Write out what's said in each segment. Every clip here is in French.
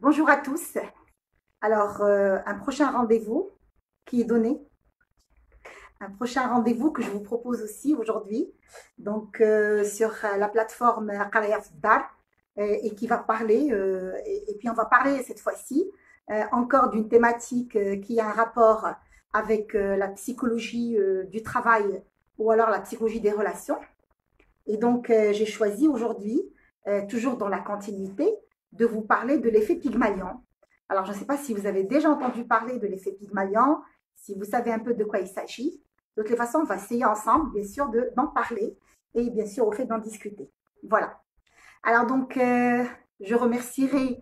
Bonjour à tous. Alors, un prochain rendez-vous qui est donné, un prochain rendez-vous que je vous propose aussi aujourd'hui, donc sur la plateforme Qaraya Dar, et qui va parler, et puis on va parler cette fois-ci encore d'une thématique qui a un rapport avec la psychologie du travail ou alors la psychologie des relations. Et donc, j'ai choisi aujourd'hui, toujours dans la continuité, de vous parler de l'effet Pygmalion. Alors, je ne sais pas si vous avez déjà entendu parler de l'effet Pygmalion, si vous savez un peu de quoi il s'agit. De toutes les façons, on va essayer ensemble, bien sûr, d'en parler et bien sûr, au fait d'en discuter. Voilà. Alors donc, je remercierai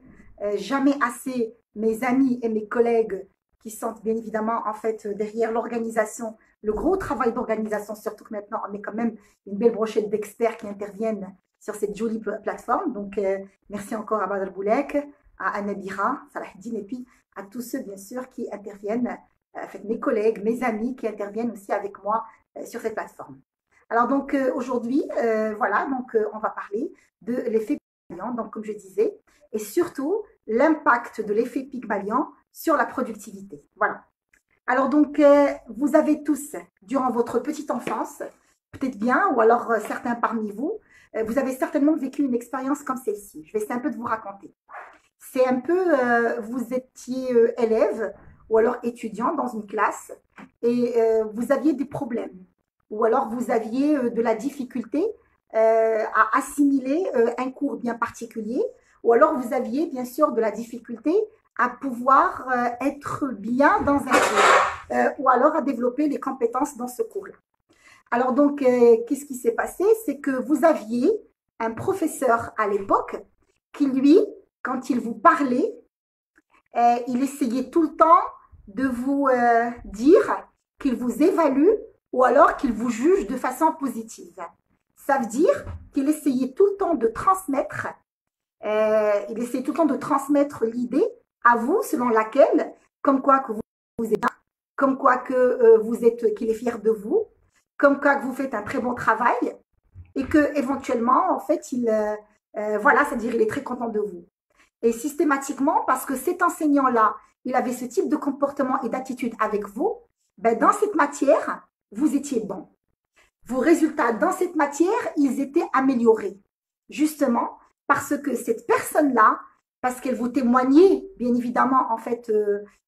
jamais assez mes amis et mes collègues qui sont bien évidemment en fait derrière l'organisation, le gros travail d'organisation, surtout que maintenant on est quand même une belle brochette d'experts qui interviennent sur cette jolie plateforme. Donc, merci encore à Badr Boulek, à Anabira, Salahdine et puis à tous ceux bien sûr qui interviennent, en fait, mes collègues, mes amis qui interviennent aussi avec moi sur cette plateforme. Alors donc aujourd'hui, voilà, donc on va parler de l'effet Pygmalion, donc comme je disais, et surtout l'impact de l'effet Pygmalion sur la productivité. Voilà. Alors donc, vous avez tous, durant votre petite enfance, peut-être bien, ou alors certains parmi vous, vous avez certainement vécu une expérience comme celle-ci. Je vais essayer un peu de vous raconter. C'est un peu, vous étiez élève ou alors étudiant dans une classe et vous aviez des problèmes ou alors vous aviez de la difficulté à assimiler un cours bien particulier, ou alors vous aviez bien sûr de la difficulté à pouvoir être bien dans un cours, ou alors à développer les compétences dans ce cours-là. Alors donc, qu'est-ce qui s'est passé? C'est que vous aviez un professeur à l'époque qui, lui, quand il vous parlait, il essayait tout le temps de vous dire qu'il vous évalue ou alors qu'il vous juge de façon positive. Ça veut dire qu'il essayait tout le temps de transmettre, l'idée à vous selon laquelle, comme quoi que vous êtes bien, comme quoi que qu'il est fier de vous, comme quoi que vous faites un très bon travail et que éventuellement, en fait, voilà, c'est-à-dire il est très content de vous. Et systématiquement, parce que cet enseignant-là, il avait ce type de comportement et d'attitude avec vous, ben dans cette matière, vous étiez bon. Vos résultats dans cette matière, ils étaient améliorés. Justement, parce que cette personne-là, parce qu'elle vous témoignait, bien évidemment, en fait,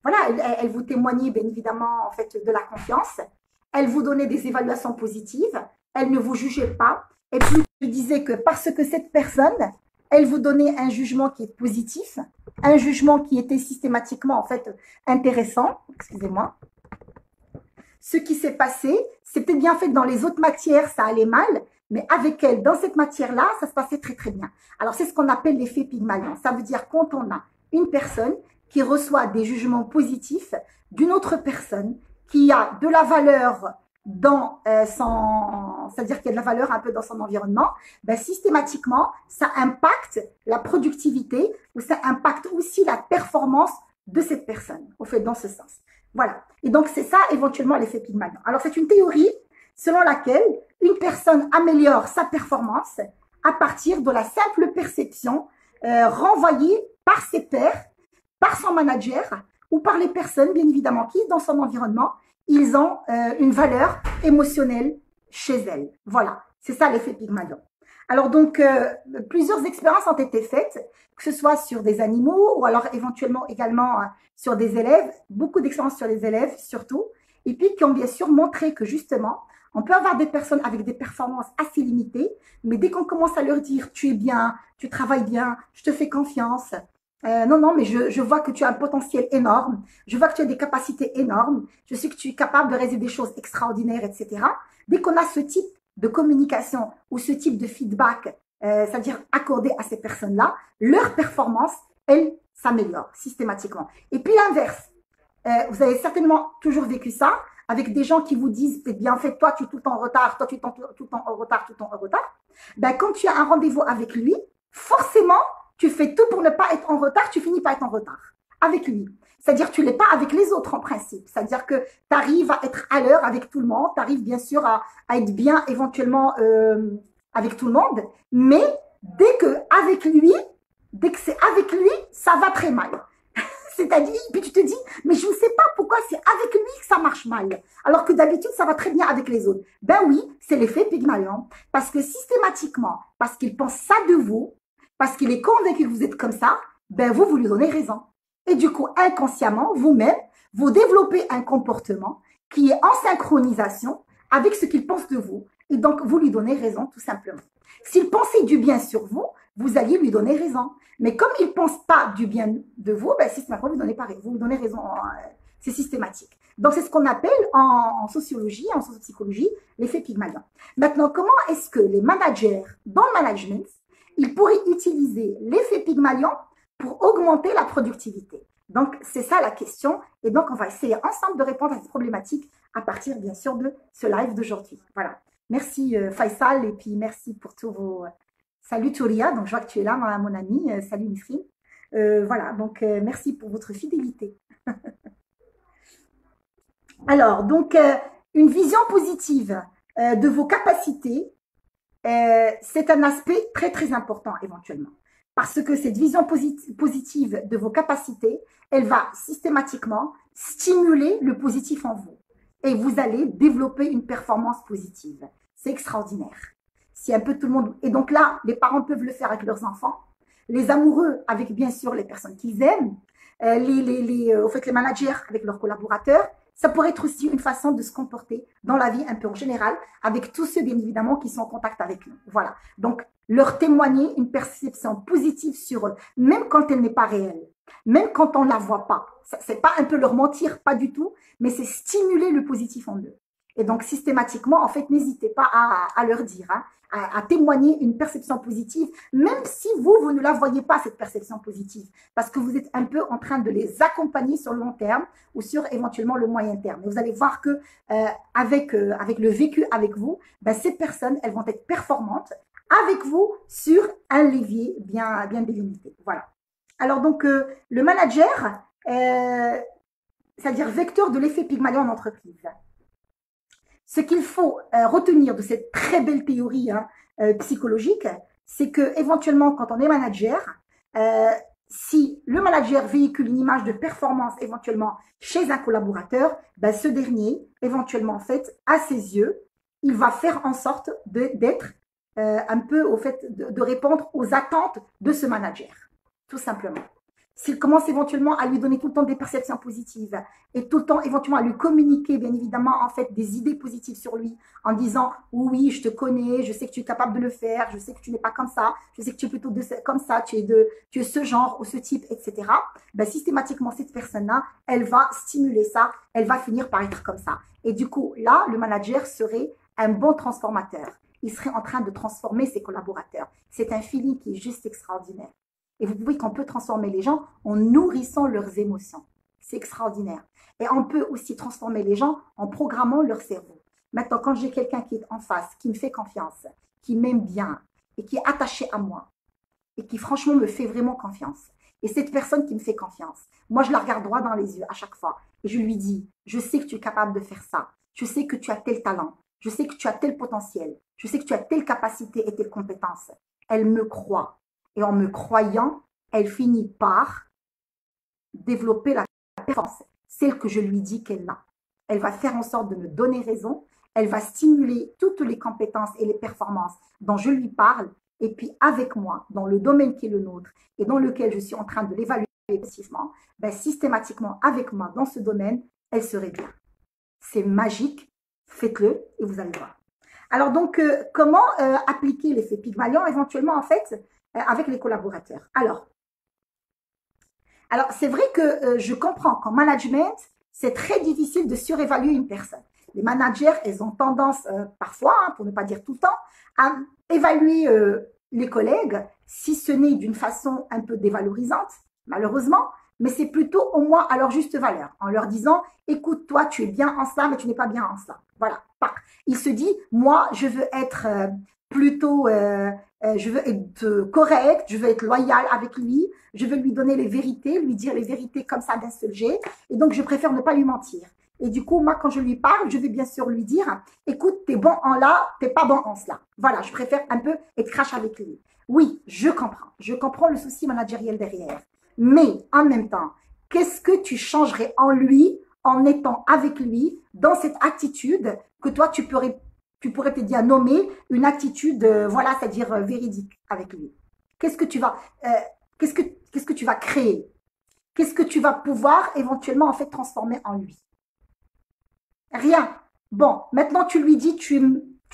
voilà, elle vous témoignait, bien évidemment, en fait, de la confiance. Elle vous donnait des évaluations positives. Elle ne vous jugeait pas. Et puis, je disais que parce que cette personne, elle vous donnait un jugement qui est positif, un jugement qui était systématiquement, en fait, intéressant. Excusez-moi. Ce qui s'est passé, c'était bien fait dans les autres matières, ça allait mal, mais avec elle, dans cette matière-là, ça se passait très très bien. Alors c'est ce qu'on appelle l'effet Pygmalion. Ça veut dire quand on a une personne qui reçoit des jugements positifs d'une autre personne, qui a de la valeur dans c'est-à-dire qu'il y a de la valeur un peu dans son environnement, ben systématiquement, ça impacte la productivité ou ça impacte aussi la performance de cette personne, au fait, dans ce sens. Voilà. Et donc, c'est ça, éventuellement, l'effet Pygmalion. Alors, c'est une théorie selon laquelle une personne améliore sa performance à partir de la simple perception renvoyée par ses pairs, par son manager ou par les personnes, bien évidemment, qui, dans son environnement, ils ont une valeur émotionnelle chez elles. Voilà. C'est ça, l'effet Pygmalion. Alors donc, plusieurs expériences ont été faites, que ce soit sur des animaux ou alors éventuellement également sur des élèves, beaucoup d'expériences sur les élèves surtout, et puis qui ont bien sûr montré que justement, on peut avoir des personnes avec des performances assez limitées, mais dès qu'on commence à leur dire tu es bien, tu travailles bien, je te fais confiance, non, mais je vois que tu as un potentiel énorme, je vois que tu as des capacités énormes, je sais que tu es capable de réaliser des choses extraordinaires, etc. Dès qu'on a ce type de communication ou ce type de feedback, c'est-à-dire accordé à ces personnes-là, leur performance, elle, s'améliore systématiquement. Et puis l'inverse, vous avez certainement toujours vécu ça, avec des gens qui vous disent, eh bien, en fait, toi, tu es tout le temps en retard, toi, tu es tout le temps en retard, tout le temps en retard. Ben, quand tu as un rendez-vous avec lui, forcément, tu fais tout pour ne pas être en retard, tu finis par être en retard avec lui. C'est-à-dire que tu ne l'es pas avec les autres en principe. C'est-à-dire que tu arrives à être à l'heure avec tout le monde, tu arrives bien sûr à être bien éventuellement avec tout le monde, mais dès que avec lui, Dès que c'est avec lui, ça va très mal. C'est-à-dire, puis tu te dis, mais je ne sais pas pourquoi c'est avec lui que ça marche mal. Alors que d'habitude, ça va très bien avec les autres. Ben oui, c'est l'effet Pygmalion. Parce que systématiquement, parce qu'il pense ça de vous, parce qu'il est convaincu que vous êtes comme ça, ben vous lui donnez raison. Et du coup, inconsciemment, vous-même, vous développez un comportement qui est en synchronisation avec ce qu'il pense de vous. Et donc, vous lui donnez raison, tout simplement. S'il pensait du bien sur vous, vous alliez lui donner raison. Mais comme il ne pense pas du bien de vous, ben, systématiquement, vous lui donnez raison. C'est systématique. Donc, c'est ce qu'on appelle en sociologie, en sociopsychologie, l'effet Pygmalion. Maintenant, comment est-ce que les managers dans le management, ils pourraient utiliser l'effet Pygmalion pour augmenter la productivité? Donc, c'est ça la question. Et donc, on va essayer ensemble de répondre à cette problématique à partir, bien sûr, de ce live d'aujourd'hui. Voilà. Merci Faisal et puis merci pour tous vos... Salut Touria, donc je vois que tu es là, mon ami. Salut Nisrine. Voilà, donc merci pour votre fidélité. Alors, donc, une vision positive de vos capacités, c'est un aspect très, très important éventuellement. Parce que cette vision positive de vos capacités, elle va systématiquement stimuler le positif en vous. Et vous allez développer une performance positive. C'est extraordinaire. Si un peu tout le monde... Et donc là, les parents peuvent le faire avec leurs enfants, les amoureux avec bien sûr les personnes qu'ils aiment, au fait, les managers avec leurs collaborateurs. Ça pourrait être aussi une façon de se comporter dans la vie un peu en général avec tous ceux bien évidemment qui sont en contact avec nous. Voilà. Donc, leur témoigner une perception positive sur eux, même quand elle n'est pas réelle, même quand on ne la voit pas. C'est pas un peu leur mentir, pas du tout, mais c'est stimuler le positif en eux. Et donc, systématiquement, en fait, n'hésitez pas à leur dire, hein, à témoigner une perception positive, même si vous ne la voyez pas, cette perception positive, parce que vous êtes un peu en train de les accompagner sur le long terme ou sur éventuellement le moyen terme. Et vous allez voir que avec le vécu avec vous, ben, ces personnes, elles vont être performantes avec vous sur un levier bien délimité. Voilà. Alors donc, le manager, c'est-à-dire vecteur de l'effet Pygmalion en entreprise. Ce qu'il faut retenir de cette très belle théorie psychologique, c'est que éventuellement, quand on est manager, si le manager véhicule une image de performance éventuellement chez un collaborateur, ben, ce dernier, éventuellement, en fait, à ses yeux, il va faire en sorte d'être un peu au fait de répondre aux attentes de ce manager, tout simplement. S'il commence éventuellement à lui donner tout le temps des perceptions positives et tout le temps éventuellement à lui communiquer bien évidemment en fait des idées positives sur lui en disant oui je te connais, je sais que tu es capable de le faire, je sais que tu n'es pas comme ça, je sais que tu es plutôt comme ça, tu es ce genre ou ce type, etc. Ben, systématiquement cette personne-là, elle va stimuler ça, elle va finir par être comme ça. Et du coup là, le manager serait un bon transformateur. Il serait en train de transformer ses collaborateurs. C'est un feeling qui est juste extraordinaire. Et vous pouvez qu'on peut transformer les gens en nourrissant leurs émotions. C'est extraordinaire. Et on peut aussi transformer les gens en programmant leur cerveau. Maintenant, quand j'ai quelqu'un qui est en face, qui me fait confiance, qui m'aime bien et qui est attaché à moi et qui franchement me fait vraiment confiance. Et cette personne qui me fait confiance, moi je la regarde droit dans les yeux à chaque fois et je lui dis, je sais que tu es capable de faire ça. Je sais que tu as tel talent. Je sais que tu as tel potentiel. Je sais que tu as telle capacité et telle compétence. Elle me croit. Et en me croyant, elle finit par développer la performance, celle que je lui dis qu'elle a. Elle va faire en sorte de me donner raison. Elle va stimuler toutes les compétences et les performances dont je lui parle. Et puis avec moi, dans le domaine qui est le nôtre et dans lequel je suis en train de l'évaluer positivement, ben, systématiquement avec moi dans ce domaine, elle serait bien. C'est magique. Faites-le et vous allez voir. Alors donc, comment appliquer l'effet Pygmalion éventuellement en fait avec les collaborateurs. Alors c'est vrai que je comprends qu'en management, c'est très difficile de surévaluer une personne. Les managers, ils ont tendance parfois, hein, pour ne pas dire tout le temps, à évaluer les collègues, si ce n'est d'une façon un peu dévalorisante, malheureusement, mais c'est plutôt au moins à leur juste valeur, en leur disant, écoute, toi, tu es bien en cela, mais tu n'es pas bien en cela. Voilà. Il se dit, moi, je veux être plutôt, je veux être correct, je veux être loyal avec lui, je veux lui donner les vérités, lui dire les vérités comme ça d'un seul jet, et donc je préfère ne pas lui mentir. Et du coup, moi, quand je lui parle, je vais bien sûr lui dire, écoute, t'es bon en là, t'es pas bon en cela. Voilà, je préfère un peu être crash avec lui. Oui, je comprends. Je comprends le souci managériel derrière. Mais en même temps, qu'est-ce que tu changerais en lui en étant avec lui dans cette attitude que toi, tu pourrais te dire nommer une attitude, voilà, c'est-à-dire véridique avec lui. Qu'est-ce que tu vas, euh, qu'est-ce que tu vas créer? Qu'est-ce que tu vas pouvoir éventuellement en fait transformer en lui? Rien. Bon, maintenant tu lui dis tu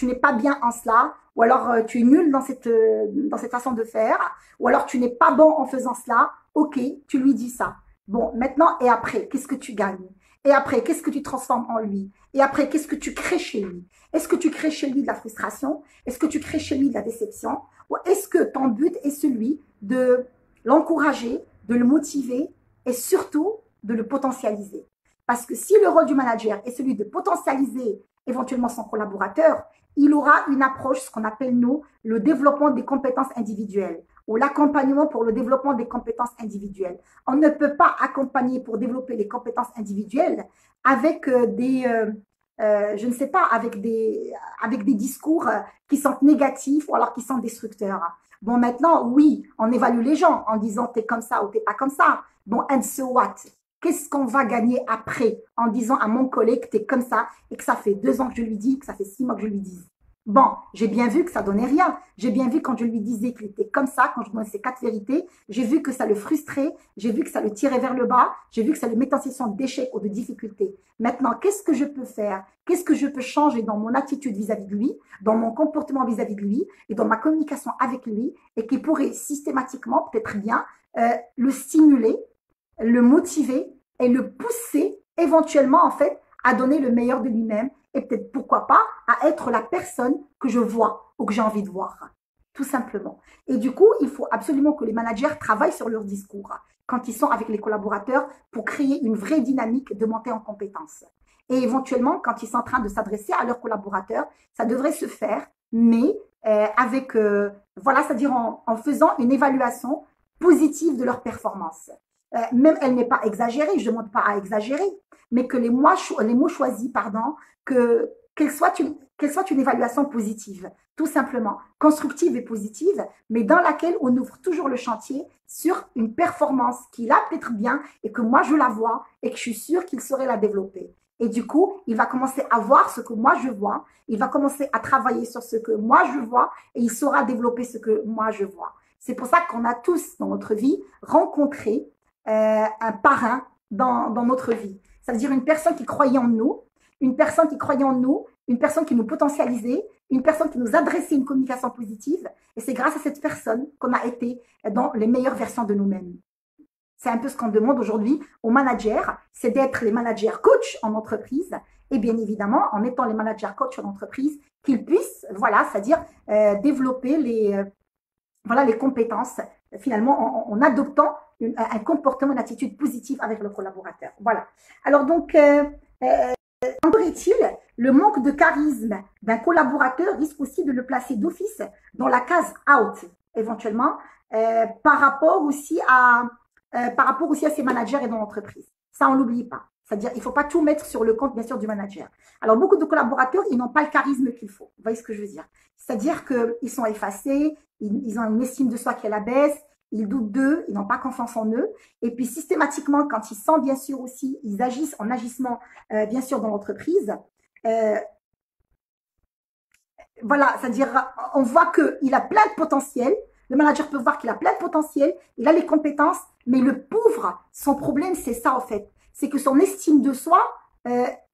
n'es pas bien en cela, ou alors tu es nul dans cette façon de faire, ou alors tu n'es pas bon en faisant cela. Ok, tu lui dis ça. Bon, maintenant et après, qu'est-ce que tu gagnes? Et après, qu'est-ce que tu transformes en lui? Et après, qu'est-ce que tu crées chez lui? Est-ce que tu crées chez lui de la frustration? Est-ce que tu crées chez lui de la déception? Ou est-ce que ton but est celui de l'encourager, de le motiver et surtout de le potentialiser? Parce que si le rôle du manager est celui de potentialiser éventuellement son collaborateur, il aura une approche, ce qu'on appelle nous, le développement des compétences individuelles ou l'accompagnement pour le développement des compétences individuelles. On ne peut pas accompagner pour développer les compétences individuelles avec je ne sais pas, avec des discours qui sont négatifs ou alors qui sont destructeurs. Bon, maintenant, oui, on évalue les gens en disant t'es comme ça ou t'es pas comme ça. Bon, and so what? Qu'est-ce qu'on va gagner après en disant à mon collègue que tu es comme ça et que ça fait 2 ans que je lui dis, que ça fait 6 mois que je lui dis? Bon, j'ai bien vu que ça donnait rien. J'ai bien vu quand je lui disais qu'il était comme ça, quand je donnais ces 4 vérités, j'ai vu que ça le frustrait, j'ai vu que ça le tirait vers le bas, j'ai vu que ça le mettait en situation d'échec ou de difficulté. Maintenant, qu'est-ce que je peux faire? Qu'est-ce que je peux changer dans mon attitude vis-à-vis de lui, dans mon comportement vis-à-vis de lui et dans ma communication avec lui et qui pourrait systématiquement, peut-être bien, le stimuler, le motiver et le pousser éventuellement en fait à donner le meilleur de lui-même et peut-être pourquoi pas à être la personne que je vois ou que j'ai envie de voir, tout simplement. Et du coup, il faut absolument que les managers travaillent sur leur discours quand ils sont avec les collaborateurs pour créer une vraie dynamique de montée en compétences. Et éventuellement, quand ils sont en train de s'adresser à leurs collaborateurs, ça devrait se faire, mais avec, voilà, c'est-à-dire en faisant une évaluation positive de leur performance. Même elle n'est pas exagérée, je ne demande pas à exagérer, mais que les mots choisis, pardon, qu'elle soit une évaluation positive, tout simplement, constructive et positive, mais dans laquelle on ouvre toujours le chantier sur une performance qu'il a peut-être bien et que moi je la vois et que je suis sûre qu'il saurait la développer. Et du coup, il va commencer à voir ce que moi je vois, il va commencer à travailler sur ce que moi je vois et il saura développer ce que moi je vois. C'est pour ça qu'on a tous dans notre vie rencontré un parrain dans notre vie. Ça veut dire une personne qui croyait en nous, une personne qui croyait en nous, une personne qui nous potentialisait, une personne qui nous adressait une communication positive. Et c'est grâce à cette personne qu'on a été dans les meilleures versions de nous-mêmes. C'est un peu ce qu'on demande aujourd'hui aux managers, c'est d'être les managers coach en entreprise et bien évidemment, en étant les managers coach en entreprise, qu'ils puissent, voilà, c'est-à-dire développer les compétences finalement en adoptant un comportement, une attitude positive avec le collaborateur. Voilà. Alors donc, encore est-il, le manque de charisme d'un collaborateur risque aussi de le placer d'office dans la case out, éventuellement, par rapport aussi à ses managers et dans l'entreprise. Ça, on l'oublie pas. C'est-à-dire, il ne faut pas tout mettre sur le compte, bien sûr, du manager. Alors, beaucoup de collaborateurs, ils n'ont pas le charisme qu'il faut. Vous voyez ce que je veux dire? C'est-à-dire qu'ils sont effacés, ils ont une estime de soi qui est à la baisse, ils doutent d'eux, ils n'ont pas confiance en eux. Et puis, systématiquement, quand ils sentent, bien sûr, aussi, ils agissent en agissement, bien sûr, dans l'entreprise. Voilà, c'est-à-dire, on voit qu'il a plein de potentiel. Le manager peut voir qu'il a plein de potentiel, il a les compétences, mais le pauvre, son problème, c'est ça, en fait. C'est que son estime de soi,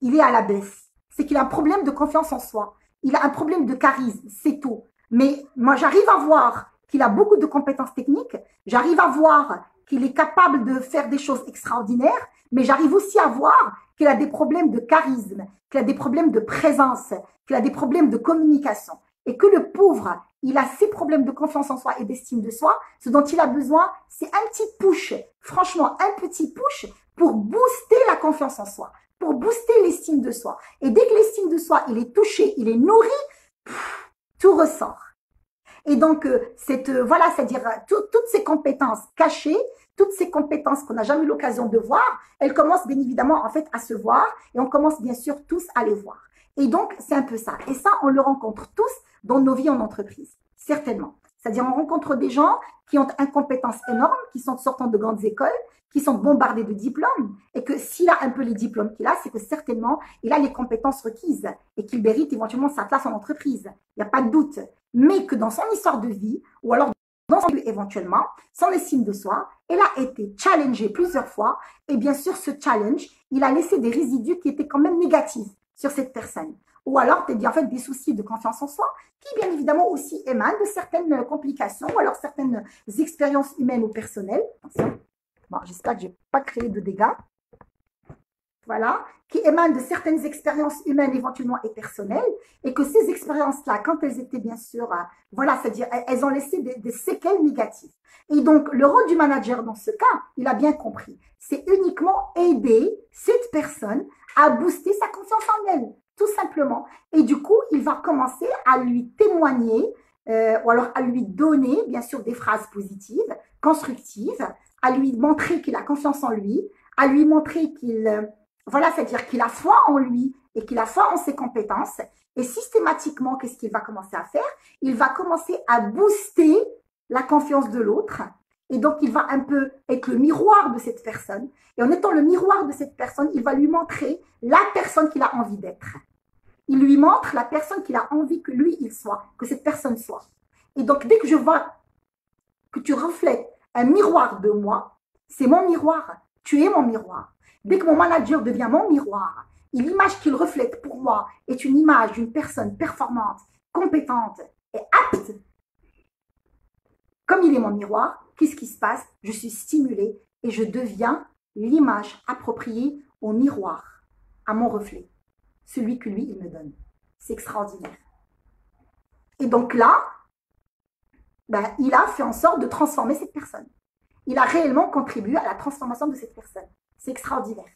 il est à la baisse. C'est qu'il a un problème de confiance en soi. Il a un problème de charisme, c'est tout. Mais moi, j'arrive à voir qu'il a beaucoup de compétences techniques. J'arrive à voir qu'il est capable de faire des choses extraordinaires. Mais j'arrive aussi à voir qu'il a des problèmes de charisme, qu'il a des problèmes de présence, qu'il a des problèmes de communication. Et que le pauvre, il a ses problèmes de confiance en soi et d'estime de soi. Ce dont il a besoin, c'est un petit push. Franchement, un petit push pour booster la confiance en soi, pour booster l'estime de soi. Et dès que l'estime de soi, il est touché, il est nourri, tout ressort. Et donc, voilà, c'est-à-dire toutes ces compétences cachées, toutes ces compétences qu'on n'a jamais eu l'occasion de voir, elles commencent bien évidemment en fait à se voir et on commence bien sûr tous à les voir. Et donc, c'est un peu ça. Et ça, on le rencontre tous dans nos vies en entreprise, certainement. C'est-à-dire, on rencontre des gens qui ont une compétence énorme, qui sont sortant de grandes écoles, qui sont bombardés de diplômes, et que s'il a un peu les diplômes qu'il a, c'est que certainement, il a les compétences requises et qu'il mérite éventuellement sa place en entreprise. Il n'y a pas de doute. Mais que dans son histoire de vie, ou alors dans son vie éventuellement, son estime de soi, elle a été challengée plusieurs fois, et bien sûr, ce challenge, il a laissé des résidus qui étaient quand même négatifs sur cette personne. Ou alors, il y a en fait des soucis de confiance en soi qui, bien évidemment, aussi émanent de certaines complications ou alors certaines expériences humaines ou personnelles. Attention. Bon, j'espère que je n'ai pas créé de dégâts. Voilà, qui émanent de certaines expériences humaines éventuellement et personnelles, et que ces expériences-là, quand elles étaient bien sûr, voilà, c'est-à-dire elles ont laissé des séquelles négatives. Et donc, le rôle du manager dans ce cas, il a bien compris, c'est uniquement aider cette personne à booster sa confiance en elle, tout simplement. Et du coup, il va commencer à lui témoigner, ou alors à lui donner, bien sûr, des phrases positives, constructives, à lui montrer qu'il a confiance en lui, à lui montrer qu'il... Voilà, c'est-à-dire qu'il a foi en lui et qu'il a foi en ses compétences. Et systématiquement, qu'est-ce qu'il va commencer à faire? Il va commencer à booster la confiance de l'autre. Et donc, il va un peu être le miroir de cette personne. Et en étant le miroir de cette personne, il va lui montrer la personne qu'il a envie d'être. Il lui montre la personne qu'il a envie que lui, il soit, que cette personne soit. Et donc, dès que je vois que tu reflètes un miroir de moi, c'est mon miroir. Tu es mon miroir. Dès que mon manager devient mon miroir, et l'image qu'il reflète pour moi est une image d'une personne performante, compétente et apte, comme il est mon miroir, qu'est-ce qui se passe? Je suis stimulée et je deviens l'image appropriée au miroir, à mon reflet, celui que lui, il me donne. C'est extraordinaire. Et donc là, ben, il a fait en sorte de transformer cette personne. Il a réellement contribué à la transformation de cette personne. C'est extraordinaire.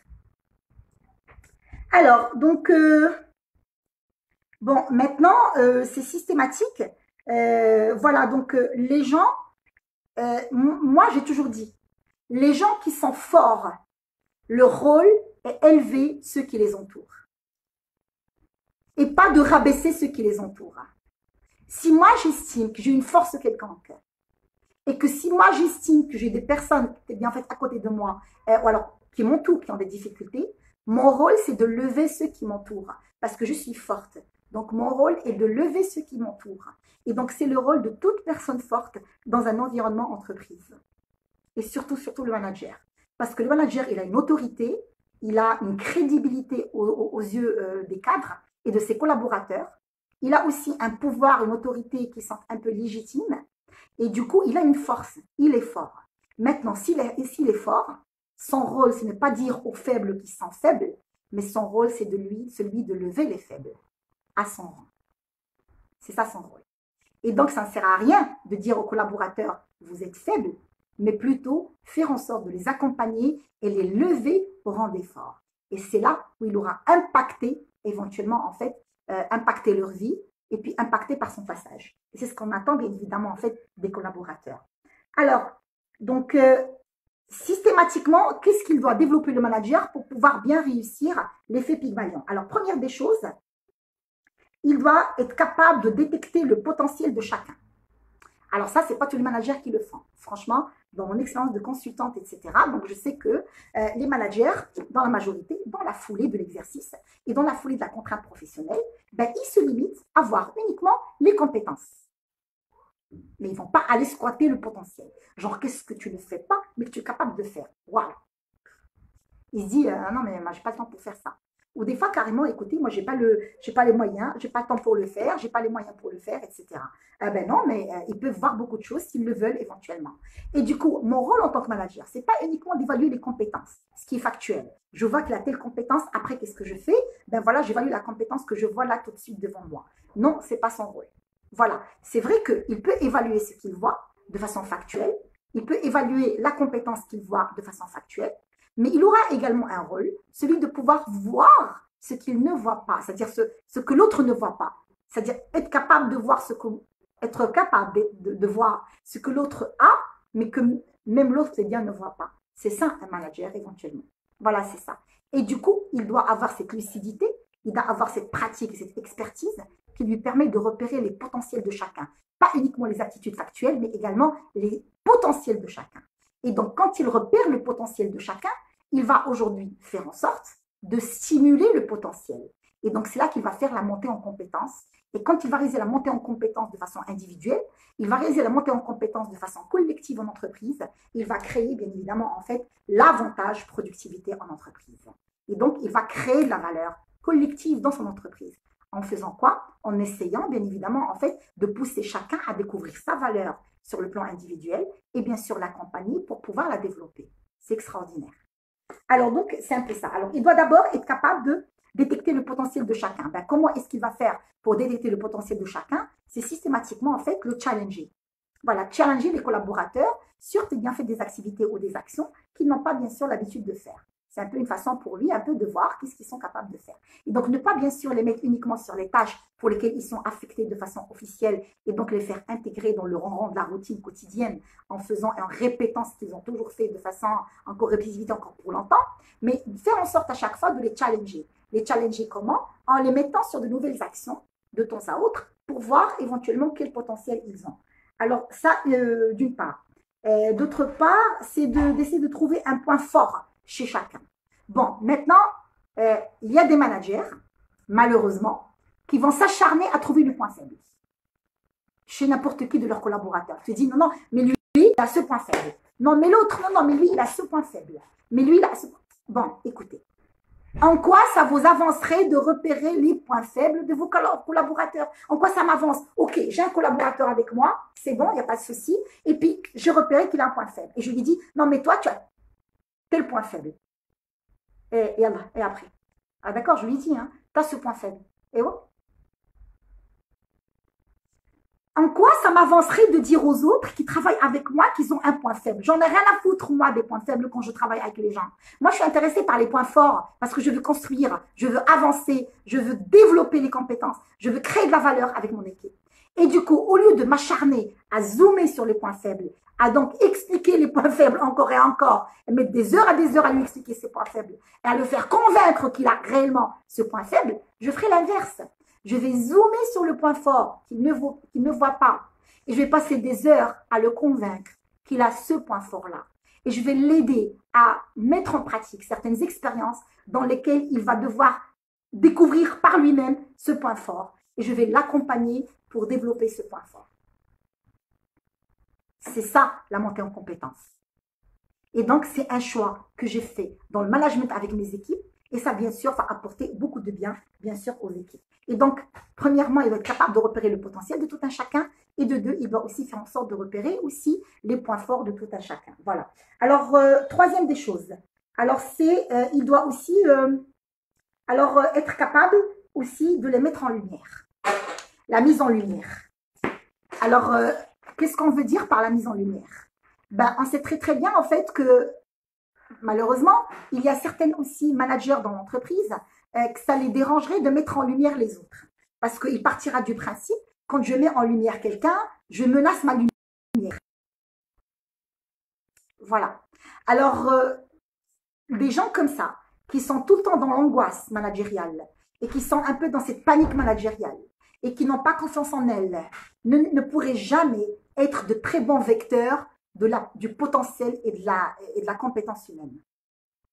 Alors, donc, bon, maintenant, c'est systématique. Voilà, donc, les gens, moi, j'ai toujours dit, les gens qui sont forts, leur rôle est élever ceux qui les entourent. Et pas de rabaisser ceux qui les entourent. Si moi, j'estime que j'ai une force quelconque, et que si moi, j'estime que j'ai des personnes qui étaient bien faites à côté de moi, ou alors qui m'entourent, qui ont des difficultés, mon rôle, c'est de lever ceux qui m'entourent, parce que je suis forte. Donc, mon rôle est de lever ceux qui m'entourent. Et donc, c'est le rôle de toute personne forte dans un environnement entreprise. Et surtout, surtout le manager. Parce que le manager, il a une autorité, il a une crédibilité aux yeux des cadres et de ses collaborateurs. Il a aussi un pouvoir, une autorité qui sont un peu légitimes. Et du coup, il a une force, il est fort. Maintenant, s'il est fort, son rôle, ce n'est pas dire aux faibles qui sont faibles, mais son rôle, c'est celui de lever les faibles à son rang. C'est ça son rôle. Et donc, ça ne sert à rien de dire aux collaborateurs, vous êtes faibles, mais plutôt faire en sorte de les accompagner et les lever au rang d'effort. Et c'est là où il aura impacté, éventuellement, en fait, impacté leur vie, et puis impacté par son passage. Et c'est ce qu'on attend, bien évidemment, en fait, des collaborateurs. Alors, donc, systématiquement, qu'est-ce qu'il doit développer le manager pour pouvoir bien réussir l'effet Pygmalion? Alors, première des choses, il doit être capable de détecter le potentiel de chacun. Alors ça, ce n'est pas tous les managers qui le font. Franchement, dans mon expérience de consultante, etc., donc je sais que les managers, dans la majorité, dans la foulée de l'exercice et dans la foulée de la contrainte professionnelle, ben, ils se limitent à voir uniquement les compétences. Mais ils ne vont pas aller squatter le potentiel. Genre, qu'est-ce que tu ne fais pas, mais que tu es capable de faire? Waouh! Il se dit, non, mais moi, je n'ai pas le temps pour faire ça. Ou des fois, carrément, écoutez, moi, je n'ai pas les moyens, je n'ai pas le temps pour le faire, je n'ai pas les moyens pour le faire, etc. Ben non, mais ils peuvent voir beaucoup de choses s'ils le veulent éventuellement. Et du coup, mon rôle en tant que manager, ce n'est pas uniquement d'évaluer les compétences, ce qui est factuel. Je vois qu'il a telle compétence, après, qu'est-ce que je fais? Ben voilà, j'évalue la compétence que je vois là tout de suite devant moi. Non, ce n'est pas son rôle. Voilà, c'est vrai qu'il peut évaluer ce qu'il voit de façon factuelle, il peut évaluer la compétence qu'il voit de façon factuelle, mais il aura également un rôle, celui de pouvoir voir ce qu'il ne voit pas, c'est-à-dire ce que l'autre ne voit pas. C'est-à-dire être capable de voir ce que être capable de voir ce que l'autre a, mais que même l'autre, c'est bien, ne voit pas. C'est ça un manager éventuellement. Voilà, c'est ça. Et du coup, il doit avoir cette lucidité, il doit avoir cette pratique, cette expertise qui lui permet de repérer les potentiels de chacun. Pas uniquement les aptitudes factuelles, mais également les potentiels de chacun. Et donc, quand il repère le potentiel de chacun, il va aujourd'hui faire en sorte de stimuler le potentiel. Et donc, c'est là qu'il va faire la montée en compétences. Et quand il va réaliser la montée en compétences de façon individuelle, il va réaliser la montée en compétences de façon collective en entreprise. Il va créer, bien évidemment, en fait, l'avantage productivité en entreprise. Et donc, il va créer de la valeur collective dans son entreprise. En faisant quoi? En essayant, bien évidemment, en fait, de pousser chacun à découvrir sa valeur sur le plan individuel et bien sûr l'accompagner pour pouvoir la développer. C'est extraordinaire. Alors donc, c'est un peu ça. Alors, il doit d'abord être capable de détecter le potentiel de chacun. Ben, comment est-ce qu'il va faire pour détecter le potentiel de chacun? C'est systématiquement, en fait, le challenger. Voilà, challenger les collaborateurs sur tes bienfaits des activités ou des actions qu'ils n'ont pas, bien sûr, l'habitude de faire. C'est un peu une façon pour lui un peu de voir qu'est-ce qu'ils sont capables de faire. Et donc, ne pas bien sûr les mettre uniquement sur les tâches pour lesquelles ils sont affectés de façon officielle et donc les faire intégrer dans le rang de la routine quotidienne en faisant et en répétant ce qu'ils ont toujours fait de façon encore répétitive, encore pour longtemps, mais faire en sorte à chaque fois de les challenger. Les challenger comment? En les mettant sur de nouvelles actions de temps à autre pour voir éventuellement quel potentiel ils ont. Alors, ça, d'une part. D'autre part, c'est d'essayer de trouver un point fort chez chacun. Bon, maintenant, il y a des managers, malheureusement, qui vont s'acharner à trouver le point faible chez n'importe qui de leurs collaborateurs. Tu dis, non, non, mais lui, il a ce point faible. Non, mais l'autre, non, non, mais lui, il a ce point faible. Mais lui, il a ce point... Bon, écoutez. En quoi ça vous avancerait de repérer les points faibles de vos collaborateurs? En quoi ça m'avance? Ok, j'ai un collaborateur avec moi, c'est bon, il n'y a pas de souci. Et puis, j'ai repéré qu'il a un point faible. Et je lui dis, non, mais toi, tu as tel point faible. Et après. Ah d'accord, je lui dis, hein, tu as ce point faible. Et ouais. En quoi ça m'avancerait de dire aux autres qui travaillent avec moi qu'ils ont un point faible? J'en ai rien à foutre, moi, des points faibles quand je travaille avec les gens. Moi, je suis intéressée par les points forts parce que je veux construire, je veux avancer, je veux développer les compétences, je veux créer de la valeur avec mon équipe. Et du coup, au lieu de m'acharner à zoomer sur les points faibles, à donc expliquer les points faibles encore et encore, et mettre des heures à lui expliquer ses points faibles, et à le faire convaincre qu'il a réellement ce point faible, je ferai l'inverse. Je vais zoomer sur le point fort qu'il ne voit pas. Et je vais passer des heures à le convaincre qu'il a ce point fort-là. Et je vais l'aider à mettre en pratique certaines expériences dans lesquelles il va devoir découvrir par lui-même ce point fort. Et je vais l'accompagner pour développer ce point fort. C'est ça, la montée en compétences. Et donc, c'est un choix que j'ai fait dans le management avec mes équipes. Et ça, bien sûr, va apporter beaucoup de bien, bien sûr, aux équipes. Et donc, premièrement, il doit être capable de repérer le potentiel de tout un chacun. Et de deux, il doit aussi faire en sorte de repérer aussi les points forts de tout un chacun. Voilà. Alors, troisième des choses. Alors, c'est, il doit aussi être capable aussi de les mettre en lumière. La mise en lumière. Alors, qu'est-ce qu'on veut dire par la mise en lumière? Ben, on sait très très bien en fait que malheureusement, il y a certains aussi managers dans l'entreprise que ça les dérangerait de mettre en lumière les autres. Parce qu'il partira du principe, quand je mets en lumière quelqu'un, je menace ma lumière. Voilà. Alors, des gens comme ça, qui sont tout le temps dans l'angoisse managériale et qui sont un peu dans cette panique managériale et qui n'ont pas confiance en elles, ne pourraient jamais être de très bons vecteurs du potentiel et de la compétence humaine.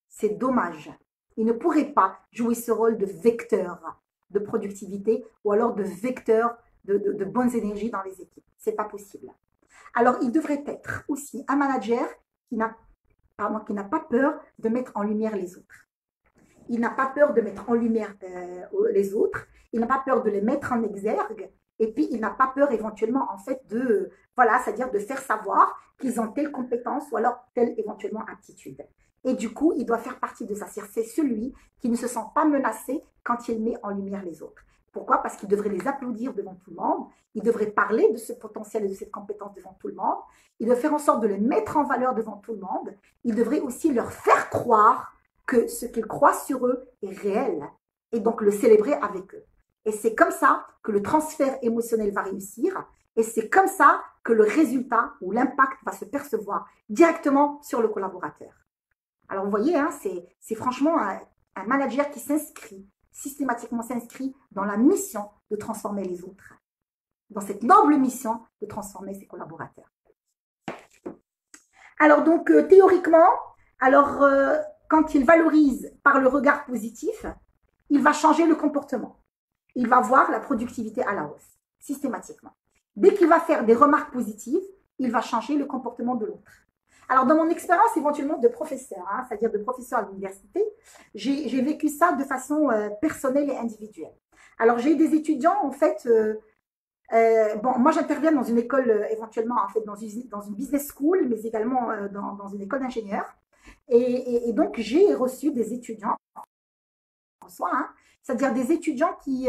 C'est dommage. Ils ne pourraient pas jouer ce rôle de vecteur de productivité ou alors de vecteur de bonnes énergies dans les équipes. Ce n'est pas possible. Alors, il devrait être aussi un manager qui n'a pas peur de mettre en lumière les autres. Il n'a pas peur de mettre en lumière les autres. Il n'a pas peur de les mettre en exergue. Et puis, il n'a pas peur éventuellement, en fait, c'est-à-dire de faire savoir qu'ils ont telle compétence ou alors telle éventuellement aptitude. Et du coup, il doit faire partie de ça. C'est celui qui ne se sent pas menacé quand il met en lumière les autres. Pourquoi? Parce qu'il devrait les applaudir devant tout le monde. Il devrait parler de ce potentiel et de cette compétence devant tout le monde. Il doit faire en sorte de les mettre en valeur devant tout le monde. Il devrait aussi leur faire croire que ce qu'ils croient sur eux est réel. Et donc le célébrer avec eux. Et c'est comme ça que le transfert émotionnel va réussir Et c'est comme ça que le résultat ou l'impact va se percevoir directement sur le collaborateur. Alors, vous voyez, hein, c'est franchement un manager qui s'inscrit, systématiquement s'inscrit dans la mission de transformer les autres, dans cette noble mission de transformer ses collaborateurs. Alors, donc, théoriquement, alors, quand il valorise par le regard positif, il va changer le comportement. Il va voir la productivité à la hausse, systématiquement. Dès qu'il va faire des remarques positives, il va changer le comportement de l'autre. Alors, dans mon expérience éventuellement de professeur, hein, c'est-à-dire de professeur à l'université, j'ai vécu ça de façon personnelle et individuelle. Alors, j'ai des étudiants, en fait, bon, moi j'interviens dans une école, éventuellement, en fait, dans une business school, mais également dans une école d'ingénieurs. Et donc, j'ai reçu des étudiants, en soi, hein, c'est-à-dire des étudiants qui,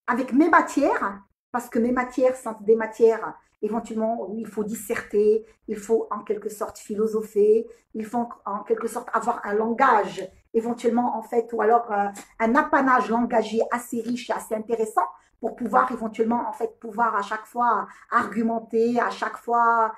avec mes matières, parce que mes matières sont des matières éventuellement où il faut disserter, il faut en quelque sorte philosopher, il faut en quelque sorte avoir un langage éventuellement en fait, ou alors un apanage langagier assez riche et assez intéressant pour pouvoir éventuellement en fait pouvoir à chaque fois argumenter, à chaque fois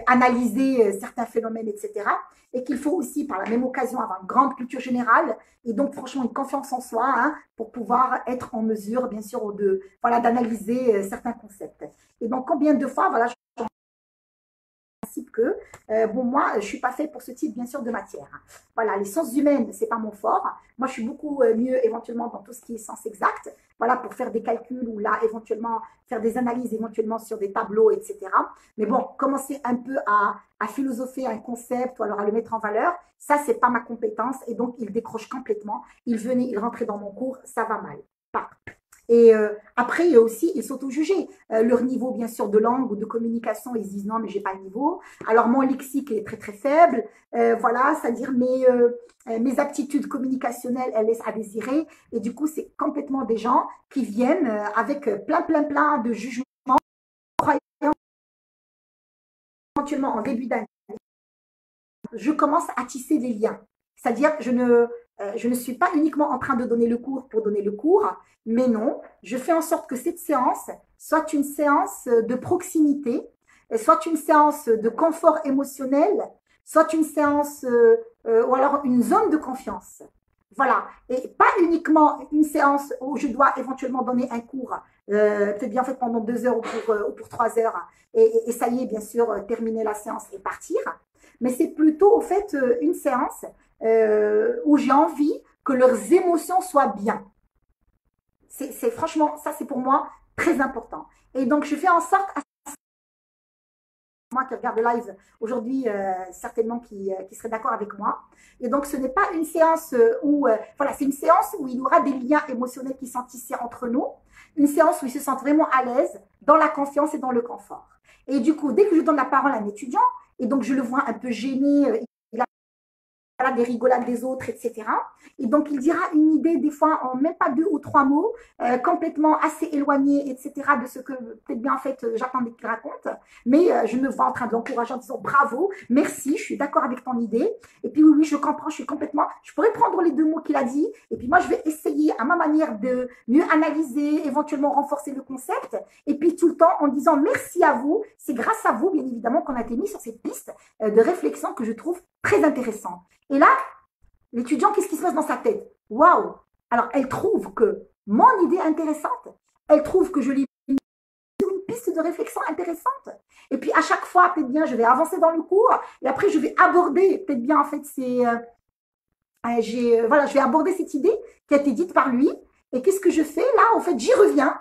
analyser certains phénomènes, etc. Et qu'il faut aussi par la même occasion avoir une grande culture générale et donc franchement une confiance en soi hein, pour pouvoir être en mesure bien sûr de voilà d'analyser certains concepts. Et donc combien de fois voilà que bon moi je suis pas faite pour ce type bien sûr de matière. Voilà, les sciences humaines c'est pas mon fort. Moi je suis beaucoup mieux éventuellement dans tout ce qui est sciences exactes. Voilà pour faire des calculs ou là éventuellement faire des analyses éventuellement sur des tableaux etc. Mais bon commencer un peu à philosopher un concept ou alors à le mettre en valeur, ça c'est pas ma compétence et donc il décroche complètement. Il rentrait dans mon cours, ça va mal. Pas. Et après, aussi, ils s'auto-jugent. Leur niveau, bien sûr, de langue ou de communication, ils se disent non, mais j'ai pas le niveau. Alors, mon lexique est très, très faible. Voilà, c'est-à-dire mes aptitudes communicationnelles, elles laissent à désirer. Et du coup, c'est complètement des gens qui viennent avec plein de jugements, croyant éventuellement en début d'année. Je commence à tisser des liens. C'est-à-dire, je ne suis pas uniquement en train de donner le cours pour donner le cours, mais non, je fais en sorte que cette séance soit une séance de proximité, soit une séance de confort émotionnel, soit une séance ou alors une zone de confiance. Voilà, et pas uniquement une séance où je dois éventuellement donner un cours, peut-être bien fait pendant 2 heures ou pour 3 heures, et ça y est, bien sûr, terminer la séance et partir. Mais c'est plutôt, au fait, une séance où j'ai envie que leurs émotions soient bien. C'est franchement, ça c'est pour moi très important. Et donc, je fais en sorte, moi qui regarde le live aujourd'hui, certainement qui serait d'accord avec moi. Et donc, ce n'est pas une séance où, voilà, c'est une séance où il y aura des liens émotionnels qui sont tissés entre nous. Une séance où ils se sentent vraiment à l'aise, dans la confiance et dans le confort. Et du coup, dès que je donne la parole à un étudiant, et donc je le vois un peu gêné, des rigolades des autres, etc. Et donc, il dira une idée, des fois, en même pas 2 ou 3 mots, complètement assez éloigné, etc., de ce que, peut-être bien, en fait, j'attendais qu'il raconte. Mais je me vois en train de l'encourager en disant bravo, merci, je suis d'accord avec ton idée. Et puis, oui, je comprends, je suis complètement. Je pourrais prendre les 2 mots qu'il a dit, et puis moi, je vais essayer à ma manière de mieux analyser, éventuellement renforcer le concept. Et puis, tout le temps, en disant merci à vous. C'est grâce à vous, bien évidemment, qu'on a été mis sur cette piste de réflexion que je trouve très intéressante. Et là, l'étudiant, qu'est-ce qui se passe dans sa tête? Waouh! Alors, elle trouve que mon idée est intéressante. Elle trouve que je l'ai mis sur une piste de réflexion intéressante. Et puis, à chaque fois, peut-être bien, je vais avancer dans le cours. Et après, je vais aborder, peut-être bien, en fait, voilà, je vais aborder cette idée qui a été dite par lui. Et qu'est-ce que je fais? Là, en fait, j'y reviens.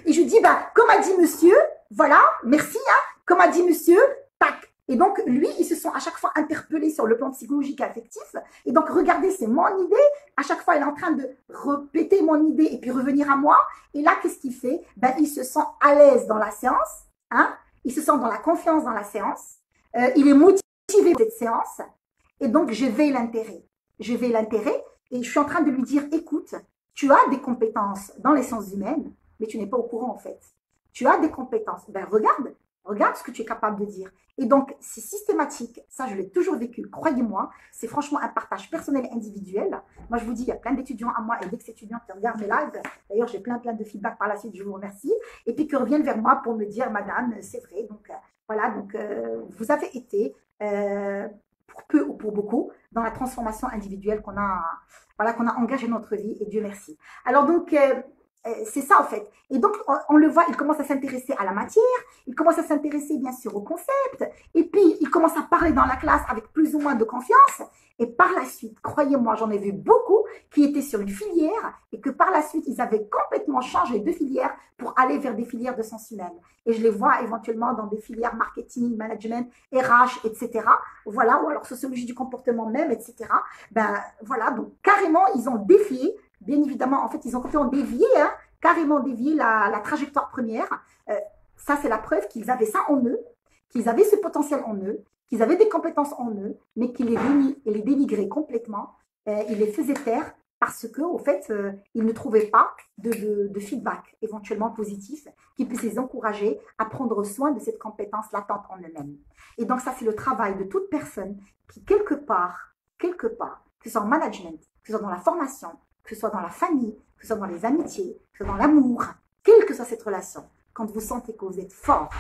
Et je dis, bah, comme a dit monsieur, voilà, merci, hein, comme a dit monsieur, tac. Et donc, lui, ils se sont à chaque fois interpellés sur le plan psychologique et affectif. Et donc, regardez, c'est mon idée. À chaque fois, il est en train de répéter mon idée et puis revenir à moi. Et là, qu'est-ce qu'il fait? Ben, il se sent à l'aise dans la séance. Hein? Il se sent dans la confiance dans la séance. Il est motivé pour cette séance. Et donc, j'éveille l'intérêt. J'éveille l'intérêt et je suis en train de lui dire, écoute, tu as des compétences dans les sciences humaines, mais tu n'es pas au courant, en fait. Tu as des compétences. Ben, regarde. Regarde ce que tu es capable de dire. Et donc, c'est systématique. Ça, je l'ai toujours vécu. Croyez-moi, c'est franchement un partage personnel et individuel. Moi, je vous dis, il y a plein d'étudiants à moi et d'ex-étudiants qui regardent mes lives. D'ailleurs, j'ai plein de feedback par la suite. Je vous remercie. Et puis, qui reviennent vers moi pour me dire, madame, c'est vrai. Donc, voilà. Donc, vous avez été, pour peu ou pour beaucoup, dans la transformation individuelle voilà, qu'on a engagée dans notre vie. Et Dieu merci. Alors, donc, c'est ça en fait. Et donc, on le voit, il commence à s'intéresser à la matière, il commence à s'intéresser bien sûr au concept, et puis il commence à parler dans la classe avec plus ou moins de confiance. Et par la suite, croyez-moi, j'en ai vu beaucoup qui étaient sur une filière et que par la suite, ils avaient complètement changé de filière pour aller vers des filières de sciences humaines. Et je les vois éventuellement dans des filières marketing, management, RH, etc. Voilà, ou alors sociologie du comportement même, etc. Ben voilà, donc carrément, ils ont défié. Bien évidemment, en fait, ils ont complètement dévié, hein, carrément dévié la trajectoire première. Ça, c'est la preuve qu'ils avaient ça en eux, qu'ils avaient ce potentiel en eux, qu'ils avaient des compétences en eux, mais qu'ils les dénigraient complètement. Ils les faisaient taire parce que, au fait, ils ne trouvaient pas de feedback éventuellement positif qui puisse les encourager à prendre soin de cette compétence latente en eux-mêmes. Et donc, ça, c'est le travail de toute personne qui, quelque part, que ce soit en management, que ce soit dans la formation, que ce soit dans la famille, que ce soit dans les amitiés, que ce soit dans l'amour, quelle que soit cette relation, quand vous sentez que vous êtes fort,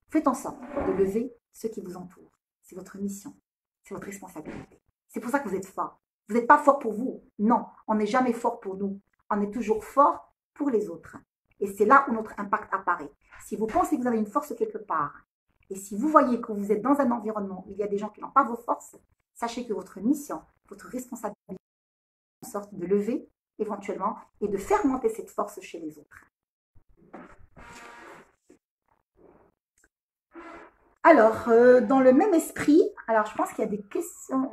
faites en sorte de lever ceux qui vous entourent. C'est votre mission, c'est votre responsabilité. C'est pour ça que vous êtes fort. Vous n'êtes pas fort pour vous. Non, on n'est jamais fort pour nous. On est toujours fort pour les autres. Et c'est là où notre impact apparaît. Si vous pensez que vous avez une force quelque part, et si vous voyez que vous êtes dans un environnement où il y a des gens qui n'ont pas vos forces, sachez que votre mission, votre responsabilité, est en sorte de lever éventuellement et de faire monter cette force chez les autres. Alors, dans le même esprit, alors je pense qu'il y a des questions.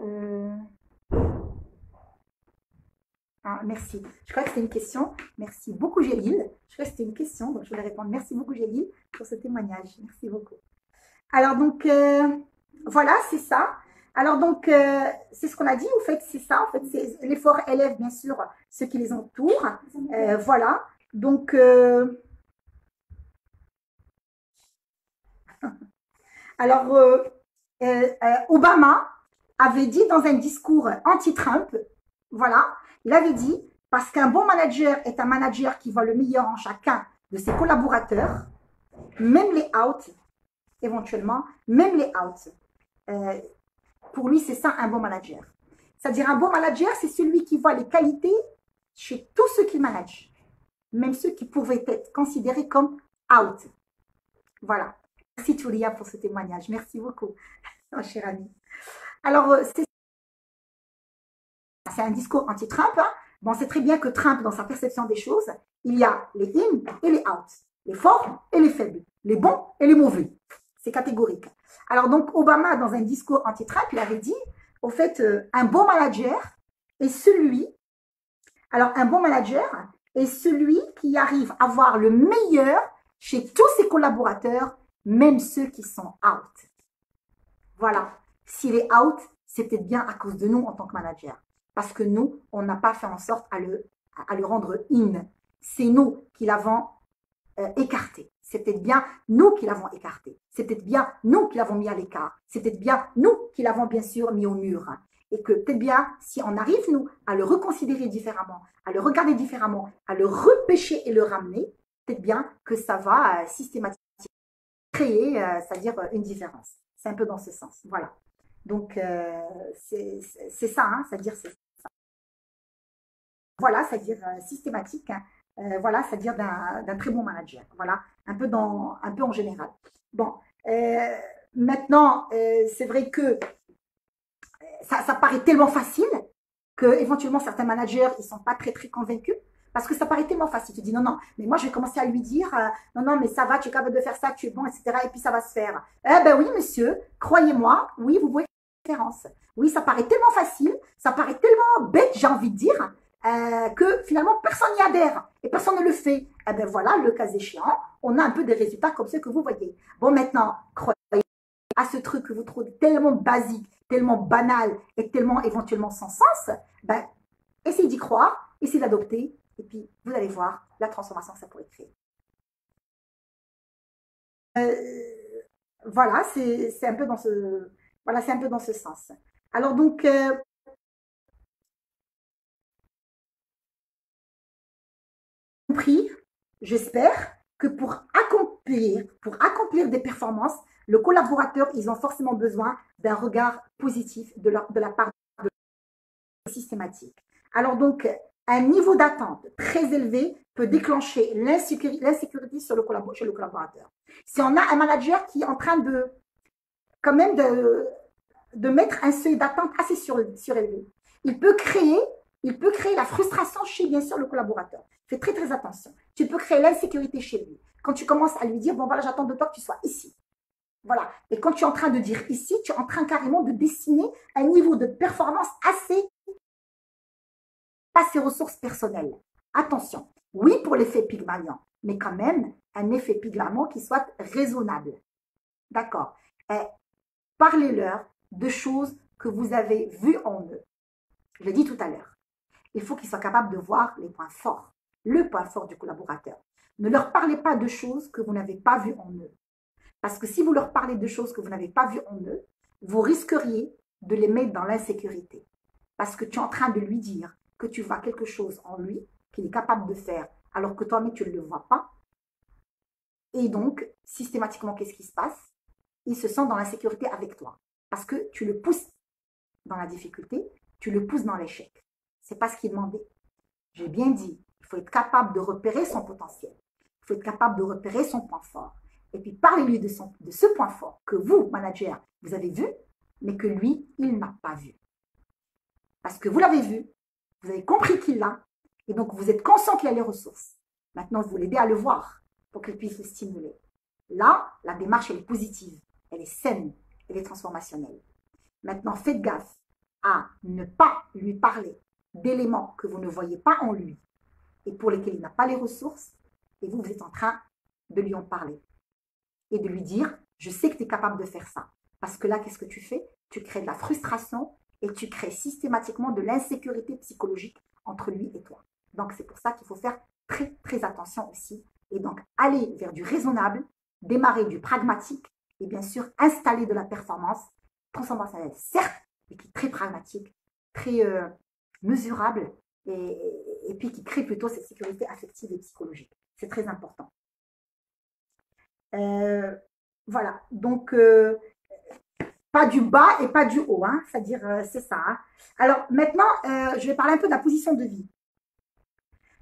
Ah, merci. Je crois que c'était une question. Merci beaucoup, Gélil. Je crois que c'était une question, donc je voulais répondre. Merci beaucoup, Gélil, pour ce témoignage. Merci beaucoup. Alors, donc, voilà, c'est ça. Alors, donc, c'est ce qu'on a dit, en fait, c'est ça. En fait, c'est l'effort élève, bien sûr, ceux qui les entourent. Voilà. Donc, alors, Obama avait dit dans un discours anti-Trump, voilà, il avait dit, parce qu'un bon manager est un manager qui voit le meilleur en chacun de ses collaborateurs, même les outs, éventuellement, même les outs. Pour lui, c'est ça un bon manager. C'est-à-dire un bon manager, c'est celui qui voit les qualités chez tous ceux qu'il manage, même ceux qui pourraient être considérés comme out. Voilà. Merci Touria pour ce témoignage. Merci beaucoup, mon cher ami. Alors, c'est un discours anti-Trump. Hein. Bon, c'est très bien que Trump, dans sa perception des choses, il y a les in et les out, les forts et les faibles, les bons et les mauvais. C'est catégorique. Alors donc, Obama, dans un discours anti-Trump, il avait dit, au fait, un bon manager est celui, alors un bon manager est celui qui arrive à voir le meilleur chez tous ses collaborateurs, même ceux qui sont out. Voilà. S'il est out, c'est peut-être bien à cause de nous en tant que manager. Parce que nous, on n'a pas fait en sorte à le rendre in. C'est nous qui l'avons écarté. C'est peut-être bien nous qui l'avons écarté. C'est peut-être bien nous qui l'avons mis à l'écart. C'est peut-être bien nous qui l'avons bien sûr mis au mur. Et que peut-être bien, si on arrive, nous, à le reconsidérer différemment, à le regarder différemment, à le repêcher et le ramener, peut-être bien que ça va systématiquement créer, c'est-à-dire une différence. C'est un peu dans ce sens. Voilà. Donc, c'est ça, hein, c'est-à-dire c'est ça. Voilà, c'est-à-dire systématique, hein, voilà, c'est-à-dire d'un très bon manager. Voilà, un peu en général. Bon, maintenant, c'est vrai que ça paraît tellement facile que éventuellement certains managers, ils sont pas très convaincus. Parce que ça paraît tellement facile. Tu dis non, non, mais moi je vais commencer à lui dire non, non, mais ça va, tu es capable de faire ça, tu es bon, etc. Et puis ça va se faire. Eh ben oui, monsieur, croyez-moi, oui, vous pouvez faire la différence. Oui, ça paraît tellement facile, ça paraît tellement bête, j'ai envie de dire, que finalement personne n'y adhère et personne ne le fait. Eh ben voilà, le cas échéant, on a un peu des résultats comme ceux que vous voyez. Bon, maintenant, croyez à ce truc que vous trouvez tellement basique, tellement banal et tellement éventuellement sans sens, ben, essayez d'y croire, essayez d'adopter. Et puis, vous allez voir la transformation que ça pourrait créer. voilà, c'est un peu dans ce, voilà, c'est un peu dans ce sens. Alors donc, compris, j'espère que pour accomplir des performances, le collaborateur, ils ont forcément besoin d'un regard positif de la part systématique. Alors donc, un niveau d'attente très élevé peut déclencher l'insécurité chez le collaborateur. Si on a un manager qui est en train de, quand même, de mettre un seuil d'attente assez surélevé, il peut créer, il peut créer la frustration chez, bien sûr, le collaborateur. Fais très, très attention. Tu peux créer l'insécurité chez lui. Quand tu commences à lui dire, bon, voilà, j'attends de toi que tu sois ici. Voilà. Et quand tu es en train de dire ici, tu es en train carrément de dessiner un niveau de performance assez pas ses ressources personnelles. Attention, oui pour l'effet Pygmalion, mais quand même un effet Pygmalion qui soit raisonnable. D'accord. Parlez-leur de choses que vous avez vues en eux. Je l'ai dit tout à l'heure. Il faut qu'ils soient capables de voir les points forts, le point fort du collaborateur. Ne leur parlez pas de choses que vous n'avez pas vues en eux. Parce que si vous leur parlez de choses que vous n'avez pas vues en eux, vous risqueriez de les mettre dans l'insécurité. Parce que tu es en train de lui dire que tu vois quelque chose en lui qu'il est capable de faire alors que toi-même tu ne le vois pas. Et donc, systématiquement, qu'est-ce qui se passe? Il se sent dans l'insécurité avec toi. Parce que tu le pousses dans la difficulté, tu le pousses dans l'échec. Ce n'est pas ce qu'il demandait. J'ai bien dit, il faut être capable de repérer son potentiel. Il faut être capable de repérer son point fort. Et puis, parlez-lui de ce point fort que vous, manager, vous avez vu, mais que lui, il n'a pas vu. Parce que vous l'avez vu, vous avez compris qu'il l'a, et donc vous êtes conscient qu'il a les ressources. Maintenant, vous l'aidez à le voir pour qu'il puisse le stimuler. Là, la démarche, elle est positive, elle est saine, elle est transformationnelle. Maintenant, faites gaffe à ne pas lui parler d'éléments que vous ne voyez pas en lui et pour lesquels il n'a pas les ressources, et vous, vous êtes en train de lui en parler et de lui dire, je sais que tu es capable de faire ça. Parce que là, qu'est-ce que tu fais? Tu crées de la frustration et tu crées systématiquement de l'insécurité psychologique entre lui et toi. Donc, c'est pour ça qu'il faut faire très, très attention aussi. Et donc, aller vers du raisonnable, démarrer du pragmatique et bien sûr, installer de la performance transformationnelle, certes, mais qui est très pragmatique, très mesurable et puis qui crée plutôt cette sécurité affective et psychologique. C'est très important. Voilà, donc pas du bas et pas du haut, hein, c'est-à-dire c'est ça. Hein. Alors maintenant, je vais parler un peu de la position de vie.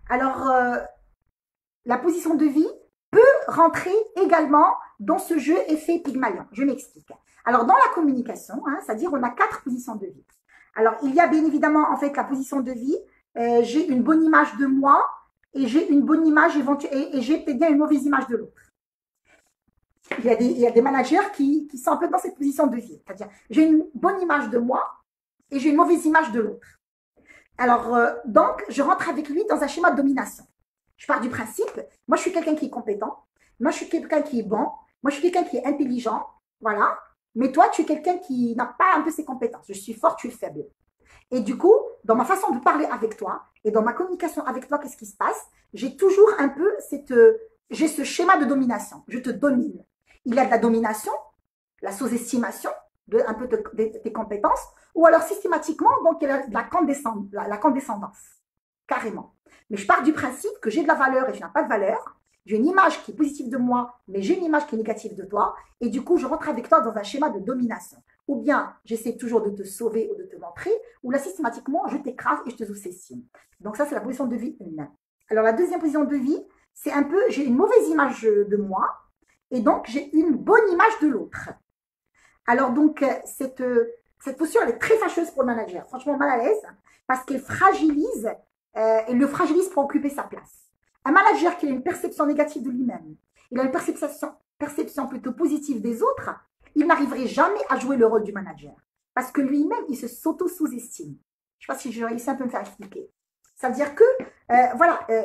Alors, la position de vie peut rentrer également dans ce jeu effet Pygmalion. Je m'explique. Alors, dans la communication, hein, c'est-à-dire on a 4 positions de vie. Alors, il y a bien évidemment en fait la position de vie. J'ai une bonne image de moi et j'ai une bonne image et j'ai peut-être bien une mauvaise image de l'autre. Il y a des managers qui sont un peu dans cette position de vie. C'est-à-dire, j'ai une bonne image de moi et j'ai une mauvaise image de l'autre. Alors, donc, je rentre avec lui dans un schéma de domination. Je pars du principe, moi, je suis quelqu'un qui est compétent, moi, je suis quelqu'un qui est bon, moi, je suis quelqu'un qui est intelligent, voilà. Mais toi, tu es quelqu'un qui n'a pas un peu ses compétences. Je suis fort, tu es faible. Et du coup, dans ma façon de parler avec toi et dans ma communication avec toi, qu'est-ce qui se passe? J'ai toujours un peu j'ai ce schéma de domination. Je te domine. Il y a de la domination, la sous-estimation de un peu de tes compétences, ou alors systématiquement, donc il y a la condescendance, carrément. Mais je pars du principe que j'ai de la valeur et je n'ai pas de valeur. J'ai une image qui est positive de moi, mais j'ai une image qui est négative de toi. Et du coup, je rentre avec toi dans un schéma de domination. Ou bien, j'essaie toujours de te sauver ou de te montrer, ou là, systématiquement, je t'écrase et je te sous-estime. Donc ça, c'est la position de vie 1. Alors, la deuxième position de vie, c'est un peu, j'ai une mauvaise image de moi, et donc j'ai une bonne image de l'autre. Alors donc, cette posture, elle est très fâcheuse pour le manager. Franchement, mal à l'aise, parce qu'elle fragilise, elle le fragilise pour occuper sa place. Un manager qui a une perception négative de lui-même, il a une perception plutôt positive des autres, il n'arriverait jamais à jouer le rôle du manager. Parce que lui-même, il se s'auto-sous-estime. Je ne sais pas si je réussis un peu à me faire expliquer. Ça veut dire que,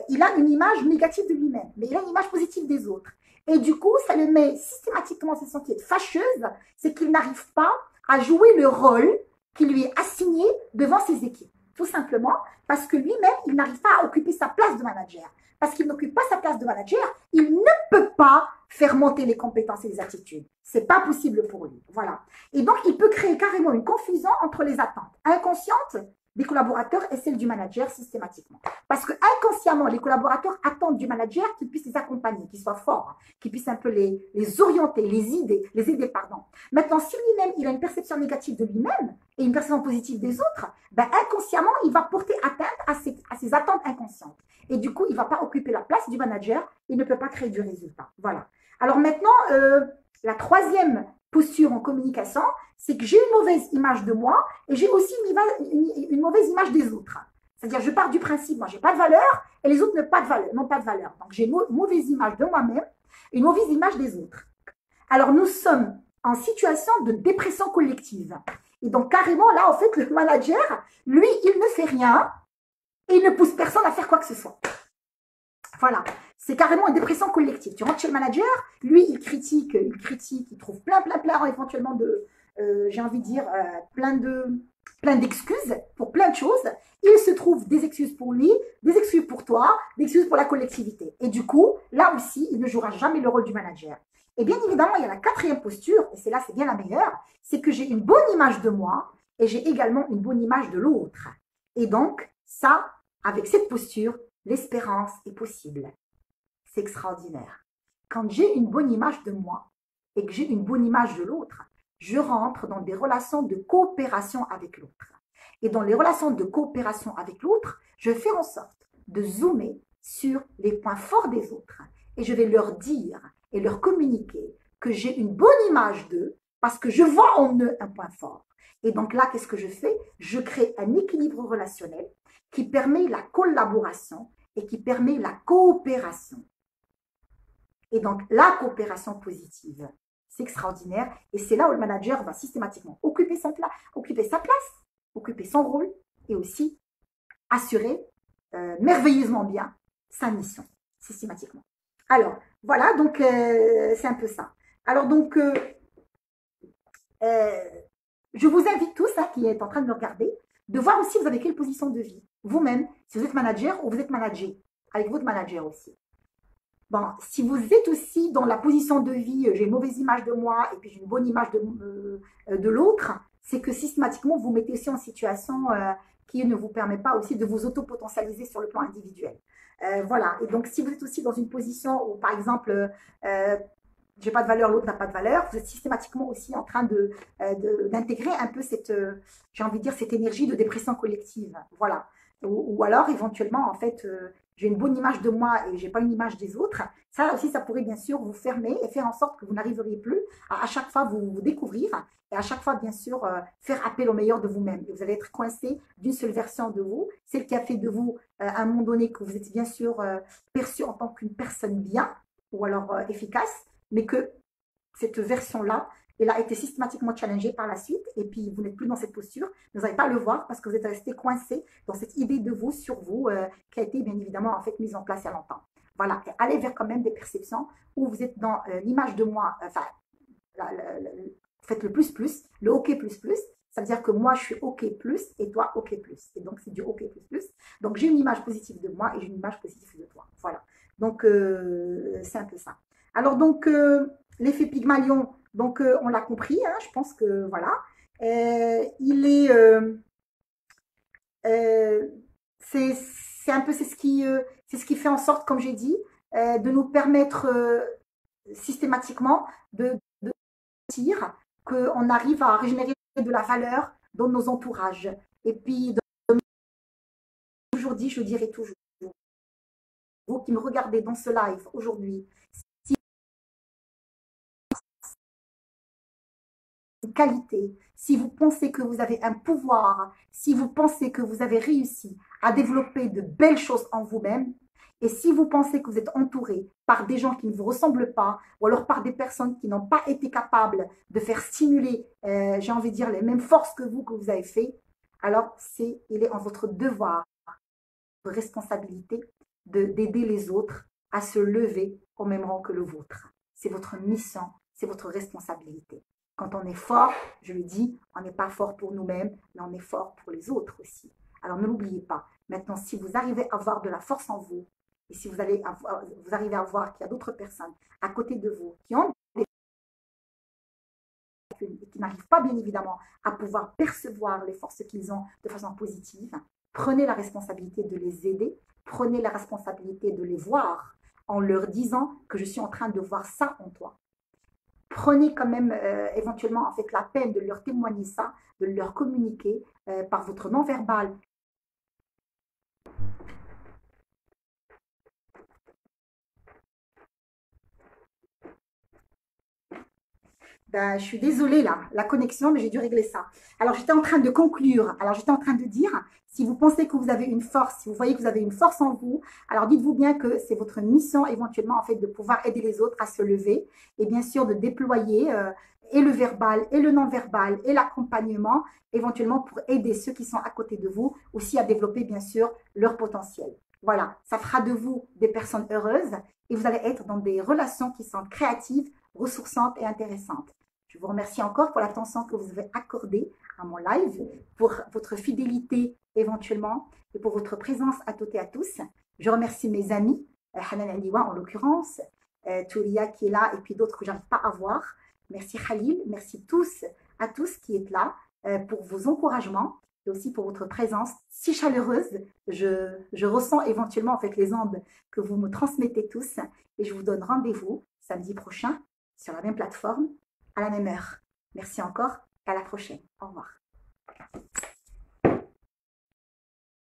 il a une image négative de lui-même, mais il a une image positive des autres. Et du coup, ça le met systématiquement, c'est son qui est fâcheuse, c'est qu'il n'arrive pas à jouer le rôle qui lui est assigné devant ses équipes. Tout simplement parce que lui-même, il n'arrive pas à occuper sa place de manager. Parce qu'il n'occupe pas sa place de manager, il ne peut pas faire monter les compétences et les attitudes. C'est pas possible pour lui. Voilà. Et donc, il peut créer carrément une confusion entre les attentes inconscientes des collaborateurs et celles du manager systématiquement. Parce que inconsciemment, les collaborateurs attendent du manager qu'il puisse les accompagner, qu'il soit fort, qu'il puisse un peu les orienter, les aider, pardon. Maintenant, si lui-même, il a une perception négative de lui-même et une perception positive des autres, ben, inconsciemment, il va porter atteinte à ses attentes inconscientes. Et du coup, il ne va pas occuper la place du manager, il ne peut pas créer du résultat. Voilà. Alors maintenant, la troisième posture en communication, c'est que j'ai une mauvaise image de moi et j'ai aussi une mauvaise image des autres. C'est-à-dire, je pars du principe, moi, j'ai pas de valeur et les autres n'ont pas de valeur. Donc, j'ai une mauvaise image de moi-même et une mauvaise image des autres. Alors, nous sommes en situation de dépression collective. Et donc, carrément, là, en fait, le manager, lui, il ne fait rien et il ne pousse personne à faire quoi que ce soit. Voilà. C'est carrément une dépression collective. Tu rentres chez le manager, lui, il critique, il trouve plein, éventuellement j'ai envie de dire, plein d'excuses pour plein de choses. Il se trouve des excuses pour lui, des excuses pour toi, des excuses pour la collectivité. Et du coup, là aussi, il ne jouera jamais le rôle du manager. Et bien évidemment, il y a la quatrième posture, et c'est bien la meilleure, c'est que j'ai une bonne image de moi et j'ai également une bonne image de l'autre. Et donc, ça, avec cette posture, l'espérance est possible. C'est extraordinaire. Quand j'ai une bonne image de moi et que j'ai une bonne image de l'autre, je rentre dans des relations de coopération avec l'autre. Et dans les relations de coopération avec l'autre, je fais en sorte de zoomer sur les points forts des autres. Et je vais leur dire et leur communiquer que j'ai une bonne image d'eux parce que je vois en eux un point fort. Et donc là, qu'est-ce que je fais? Je crée un équilibre relationnel qui permet la collaboration et qui permet la coopération. Et donc, la coopération positive, c'est extraordinaire. Et c'est là où le manager va systématiquement occuper sa place, occuper son rôle et aussi assurer merveilleusement bien sa mission, systématiquement. Alors, voilà, donc c'est un peu ça. Alors, donc, je vous invite tous, qui êtes en train de me regarder, de voir aussi vous avez quelle position de vie. Vous-même, si vous êtes manager ou vous êtes managé, avec votre manager aussi. Bon, si vous êtes aussi dans la position de vie, j'ai une mauvaise image de moi et puis j'ai une bonne image de l'autre, c'est que systématiquement, vous mettez aussi en situation qui ne vous permet pas aussi de vous auto-potentialiser sur le plan individuel. Voilà, et donc si vous êtes aussi dans une position où, par exemple, j'ai pas de valeur, l'autre n'a pas de valeur, vous êtes systématiquement aussi en train d'intégrer un peu cette, j'ai envie de dire, cette énergie de dépression collective. Voilà. Ou alors, éventuellement, en fait, j'ai une bonne image de moi et j'ai pas une image des autres. Ça aussi, ça pourrait bien sûr vous fermer et faire en sorte que vous n'arriveriez plus à chaque fois vous découvrir et à chaque fois, bien sûr, faire appel au meilleur de vous-même. Et vous allez être coincé d'une seule version de vous, celle qui a fait de vous, à un moment donné, que vous êtes bien sûr perçu en tant qu'une personne bien ou alors efficace, mais que cette version-là, elle a été systématiquement challengée par la suite, et puis vous n'êtes plus dans cette posture, vous n'allez pas le voir parce que vous êtes resté coincé dans cette idée de vous, sur vous, qui a été bien évidemment en fait mise en place il y a longtemps. Voilà, et allez vers quand même des perceptions où vous êtes dans l'image de moi, enfin, faites le plus, le OK plus, ça veut dire que moi je suis OK plus et toi OK plus. Et donc c'est du OK plus. Donc j'ai une image positive de moi et j'ai une image positive de toi. Voilà. Donc c'est un peu ça. Alors donc l'effet Pygmalion, donc on l'a compris, je pense que voilà. Il est c'est un peu c'est ce qui fait en sorte, comme j'ai dit, de nous permettre systématiquement de dire qu'on arrive à régénérer de la valeur dans nos entourages. Et puis aujourd'hui, je dirais toujours, vous qui me regardez dans ce live aujourd'hui, qualité, si vous pensez que vous avez un pouvoir, si vous pensez que vous avez réussi à développer de belles choses en vous-même, et si vous pensez que vous êtes entouré par des gens qui ne vous ressemblent pas, ou alors par des personnes qui n'ont pas été capables de faire stimuler, j'ai envie de dire, les mêmes forces que vous avez fait, alors il est en votre devoir, votre responsabilité d'aider les autres à se lever au même rang que le vôtre. C'est votre mission, c'est votre responsabilité. Quand on est fort, je le dis, on n'est pas fort pour nous-mêmes, mais on est fort pour les autres aussi. Alors ne l'oubliez pas. Maintenant, si vous arrivez à avoir de la force en vous, et si vous arrivez à voir qu'il y a d'autres personnes à côté de vous qui ont et qui n'arrivent pas bien évidemment à pouvoir percevoir les forces qu'ils ont de façon positive, prenez la responsabilité de les aider, prenez la responsabilité de les voir en leur disant que je suis en train de voir ça en toi. Prenez quand même éventuellement en fait la peine de leur témoigner ça, de leur communiquer par votre non-verbal. Ben, je suis désolée là, la connexion, mais j'ai dû régler ça. Alors j'étais en train de conclure. Alors j'étais en train de dire, si vous pensez que vous avez une force, si vous voyez que vous avez une force en vous, alors dites-vous bien que c'est votre mission éventuellement en fait de pouvoir aider les autres à se lever et bien sûr de déployer et le verbal et le non-verbal et l'accompagnement éventuellement pour aider ceux qui sont à côté de vous aussi à développer bien sûr leur potentiel. Voilà, ça fera de vous des personnes heureuses et vous allez être dans des relations qui sont créatives, ressourçantes et intéressantes. Je vous remercie encore pour l'attention que vous avez accordée à mon live, pour votre fidélité éventuellement et pour votre présence à toutes et à tous. Je remercie mes amis, Hanan Aliwa en l'occurrence, Touria qui est là et puis d'autres que je n'arrive pas à voir. Merci Khalil, merci à tous qui êtes là pour vos encouragements et aussi pour votre présence si chaleureuse. Je ressens éventuellement en fait les ondes que vous me transmettez tous et je vous donne rendez-vous samedi prochain sur la même plateforme à la même heure. Merci encore et à la prochaine. Au revoir.